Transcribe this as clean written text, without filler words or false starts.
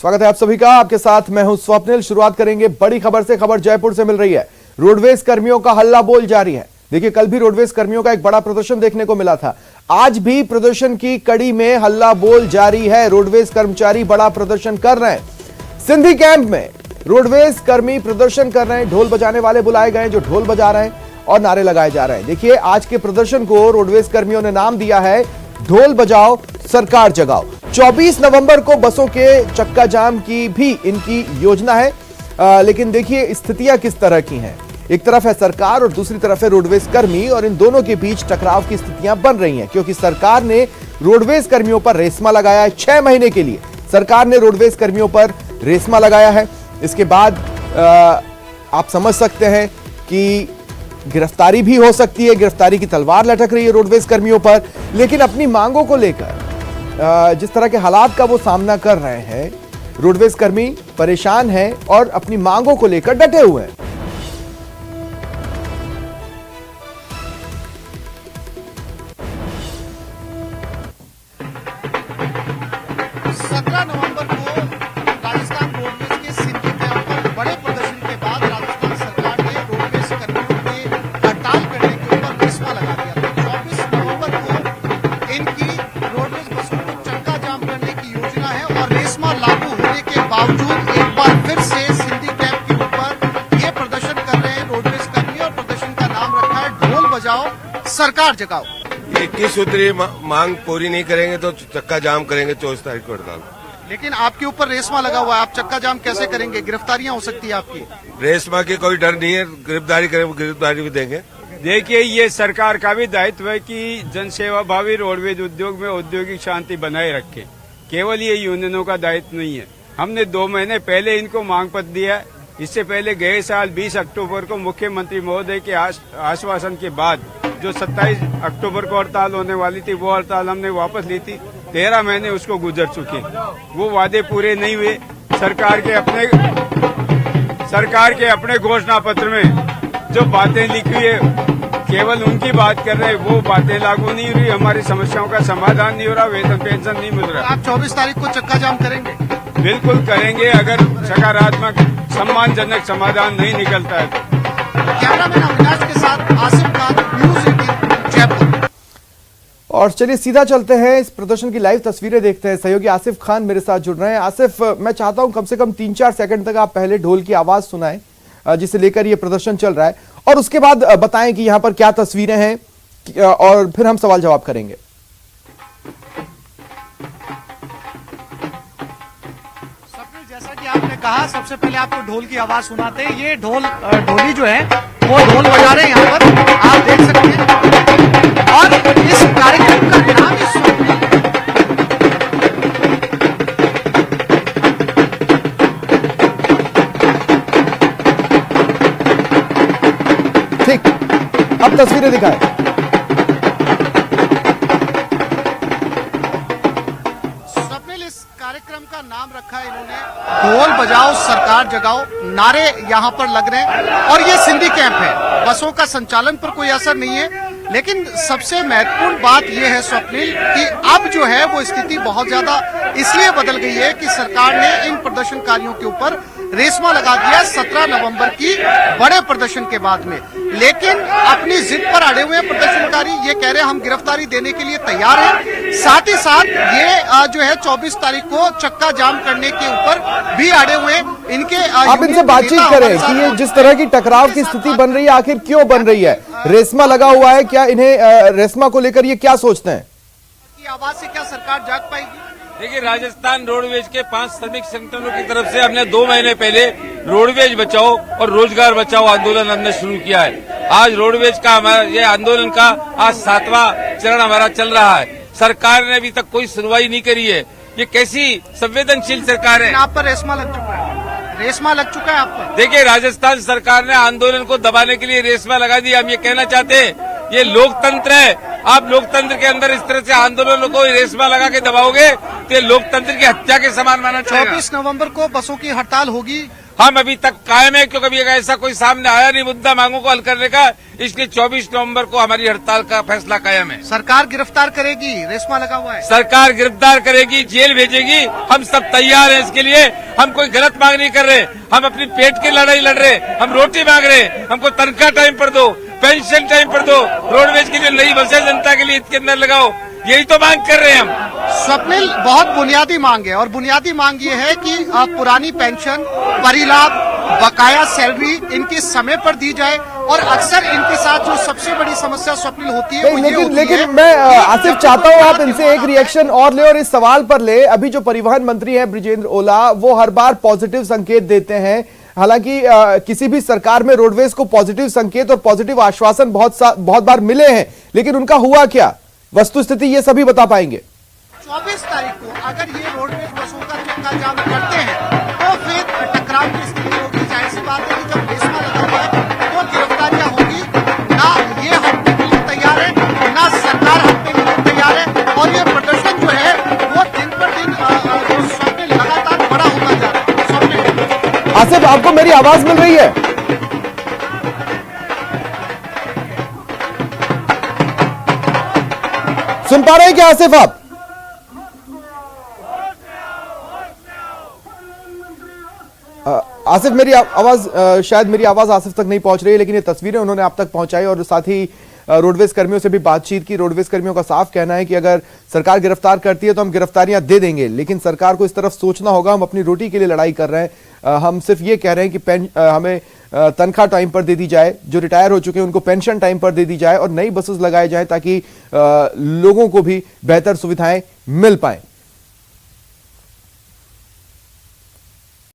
स्वागत है आप सभी का। आपके साथ मैं हूं स्वप्निल। शुरुआत करेंगे बड़ी खबर से। खबर जयपुर से मिल रही है। रोडवेज कर्मियों का हल्ला बोल जारी है। देखिए, कल भी रोडवेज कर्मियों का एक बड़ा प्रदर्शन देखने को मिला था। आज भी प्रदर्शन की कड़ी में हल्ला बोल जारी है। रोडवेज कर्मचारी बड़ा प्रदर्शन कर रहे हैं। सिंधी कैंप में रोडवेज कर्मी प्रदर्शन कर रहे हैं। ढोल बजाने वाले बुलाए गए जो ढोल बजा रहे हैं और नारे लगाए जा रहे हैं। देखिए, आज के प्रदर्शन को रोडवेज कर्मियों ने नाम दिया है ढोल बजाओ सरकार जगाओ। 24 नवंबर को बसों के चक्का जाम की भी इनकी योजना है। लेकिन देखिए स्थितियां किस तरह की हैं। एक तरफ है सरकार और दूसरी तरफ है रोडवेज कर्मी, और इन दोनों के बीच टकराव की स्थितियां बन रही हैं, क्योंकि सरकार ने रोडवेज कर्मियों पर रेशमा लगाया है। 6 महीने के लिए सरकार ने रोडवेज कर्मियों पर रेशमा लगाया है। इसके बाद आप समझ सकते हैं कि गिरफ्तारी भी हो सकती है। गिरफ्तारी की तलवार लटक रही है रोडवेज कर्मियों पर। लेकिन अपनी मांगों को लेकर जिस तरह के हालात का वो सामना कर रहे हैं, रोडवेज कर्मी परेशान हैं और अपनी मांगों को लेकर डटे हुए हैं। बावजूद एक बार फिर से सिंधी कैंप के ऊपर ये प्रदर्शन कर रहे हैं रोडवेज कर्मी, और प्रदर्शन का नाम रखा है ढोल बजाओ सरकार जगाओ। 21 सूत्रीय मांग पूरी नहीं करेंगे तो चक्का जाम करेंगे 24 तारीख को हड़ताल। लेकिन आपके ऊपर रेशमा लगा हुआ है, आप चक्का जाम कैसे करेंगे? गिरफ्तारियां हो सकती है आपकी। रेशमा की कोई डर नहीं है, गिरफ्तारी करेंगे गिरफ्तारी भी देंगे। देखिए, ये सरकार का भी दायित्व है कि जनसेवा भावी रोडवेज उद्योग में औद्योगिक शांति बनाए रखे। केवल ये यूनियनों का दायित्व नहीं है। हमने 2 महीने पहले इनको मांग पत्र दिया है। इससे पहले गए साल 20 अक्टूबर को मुख्यमंत्री महोदय के आश्वासन के बाद जो 27 अक्टूबर को हड़ताल होने वाली थी, वो हड़ताल हमने वापस ली थी। 13 महीने उसको गुजर चुके, वो वादे पूरे नहीं हुए। सरकार के अपने घोषणा पत्र में जो बातें लिखी है, केवल उनकी बात कर रहे हैं, वो बातें लागू नहीं हो रही। हमारी समस्याओं का समाधान नहीं हो रहा, वेतन पेंशन नहीं मिल रहा। आप 24 तारीख को चक्का जाम करेंगे? बिल्कुल करेंगे, अगर सकारात्मक सम्मानजनक समाधान नहीं निकलता है तो। कैमरामैन अविनाश के साथ आसिफ खान, न्यूज़ 18 जयपुर। और चलिए सीधा चलते हैं, इस प्रदर्शन की लाइव तस्वीरें देखते हैं। सहयोगी आसिफ खान मेरे साथ जुड़ रहे हैं। आसिफ, मैं चाहता हूं कम से कम 3-4 सेकंड तक आप पहले ढोल की आवाज सुनाएं जिसे लेकर ये प्रदर्शन चल रहा है, और उसके बाद बताएं कि यहां पर क्या तस्वीरें हैं, और फिर हम सवाल जवाब करेंगे। जैसा कि आपने कहा, सबसे पहले आपको ढोल की आवाज सुनाते हैं। ये ढोली जो है वो ढोल बजा रहे हैं, यहाँ पर आप देख सकते हैं। और इस कार्यक्रम का नाम ठीक, अब तस्वीरें दिखाएं। कार्यक्रम का नाम रखा है इन्होंने ढोल बजाओ सरकार जगाओ। नारे यहाँ पर लग रहे हैं, और ये सिंधी कैंप है। बसों का संचालन पर कोई असर नहीं है, लेकिन सबसे महत्वपूर्ण बात यह है स्वप्निल कि अब जो है वो स्थिति बहुत ज्यादा इसलिए बदल गई है कि सरकार ने इन प्रदर्शनकारियों के ऊपर रेशमा लगा दिया 17 नवंबर की बड़े प्रदर्शन के बाद में। लेकिन अपनी जिद पर अड़े हुए हैं प्रदर्शनकारी। ये कह रहे हैं हम गिरफ्तारी देने के लिए तैयार हैं। साथ ही साथ ये जो है 24 तारीख को चक्का जाम करने के ऊपर भी अड़े हुए हैं। इनके आप इनसे बातचीत करें कि ये जिस तरह की टकराव की स्थिति बन रही है, आखिर क्यों बन रही है? रेशमा लगा हुआ है, क्या इन्हें रेशमा को लेकर ये क्या सोचते हैं? आवाज से क्या सरकार जाग पाएगी? देखिए, राजस्थान रोडवेज के 5 श्रमिक संगठनों की तरफ से हमने 2 महीने पहले रोडवेज बचाओ और रोजगार बचाओ आंदोलन हमने शुरू किया है। आज रोडवेज का हमारा ये आंदोलन का आज 7वां चरण हमारा चल रहा है। सरकार ने अभी तक कोई सुनवाई नहीं करी है। ये कैसी संवेदनशील सरकार है? आप पर रेशमा लग चुका है, रेशमा लग चुका है आप पर। देखिए, राजस्थान सरकार ने आंदोलन को दबाने के लिए रेशमा लगा दी। हम ये कहना चाहते हैं, ये लोकतंत्र है। आप लोकतंत्र के अंदर इस तरह से आंदोलनों को रेशमा लगा के दबाओगे तो ये लोकतंत्र की हत्या के समान माना जाएगा। 24 नवंबर को बसों की हड़ताल होगी, हम अभी तक कायम है, क्योंकि अभी ऐसा कोई सामने आया नहीं मुद्दा मांगों को हल करने का, इसलिए 24 नवंबर को हमारी हड़ताल का फैसला कायम है। सरकार गिरफ्तार करेगी, रेशमा लगा हुआ है। सरकार गिरफ्तार करेगी, जेल भेजेगी, हम सब तैयार हैं इसके लिए। हम कोई गलत मांग नहीं कर रहे, हम अपनी पेट की लड़ाई लड़ रहे, हम रोटी मांग रहे, हमको तनख्वाह टाइम पर दो, पेंशन टाइम पर दो, रोडवेज के लिए नई बसें जनता के लिए इसके अंदर लगाओ, यही तो मांग कर रहे हैं हम। स्वप्निल, बहुत बुनियादी मांग है और बुनियादी मांग ये है कि पुरानी पेंशन, परिलाभ, बकाया सैलरी इनकी समय पर दी जाए। और अक्सर इनके साथ जो सबसे बड़ी समस्या स्वप्निल होती है वो ये होती लेकिन है मैं कि आसिफ चाहता हूं आप इनसे एक रिएक्शन और ले और इस सवाल पर ले। अभी जो परिवहन मंत्री हैं बृजेंद्र ओला, वो हर बार पॉजिटिव संकेत देते हैं। हालांकि किसी भी सरकार में रोडवेज को पॉजिटिव संकेत और पॉजिटिव आश्वासन बहुत बार मिले हैं, लेकिन उनका हुआ क्या, वस्तुस्थिति ये सभी बता पाएंगे। 24 तारीख को अगर ये रोडवेज बसों का चक्का जाम करते हैं तो फिर टकराव की स्थिति होगी। जाहिर सी बात है कि जब रेशमा लगा हुआ है तो गिरफ्तारियां होगी। ना ये हटने के लिए तैयार है, ना सरकार हटने के लिए तैयार है। और ये प्रदर्शन जो है वो दिन पर दिन स्वप्निल लगातार बड़ा होता जा रहा है। स्वप्निल, आसिफ, आपको मेरी आवाज मिल रही है? सुन पा रहे हैं क्या आसिफ आप? आसिफ, मेरी आवाज शायद मेरी आवाज आसिफ तक नहीं पहुंच रही है, लेकिन ये तस्वीरें उन्होंने आप तक पहुंचाई और साथ ही रोडवेज कर्मियों से भी बातचीत की। रोडवेज कर्मियों का साफ कहना है कि अगर सरकार गिरफ्तार करती है तो हम गिरफ्तारियां दे देंगे, लेकिन सरकार को इस तरफ सोचना होगा। हम अपनी रोटी के लिए लड़ाई कर रहे हैं, हम सिर्फ ये कह रहे हैं कि हमें तनख्वाह टाइम पर दे दी जाए, जो रिटायर हो चुके हैं उनको पेंशन टाइम पर दे दी जाए और नई बसेस लगाए जाए ताकि लोगों को भी बेहतर सुविधाएं मिल पाए।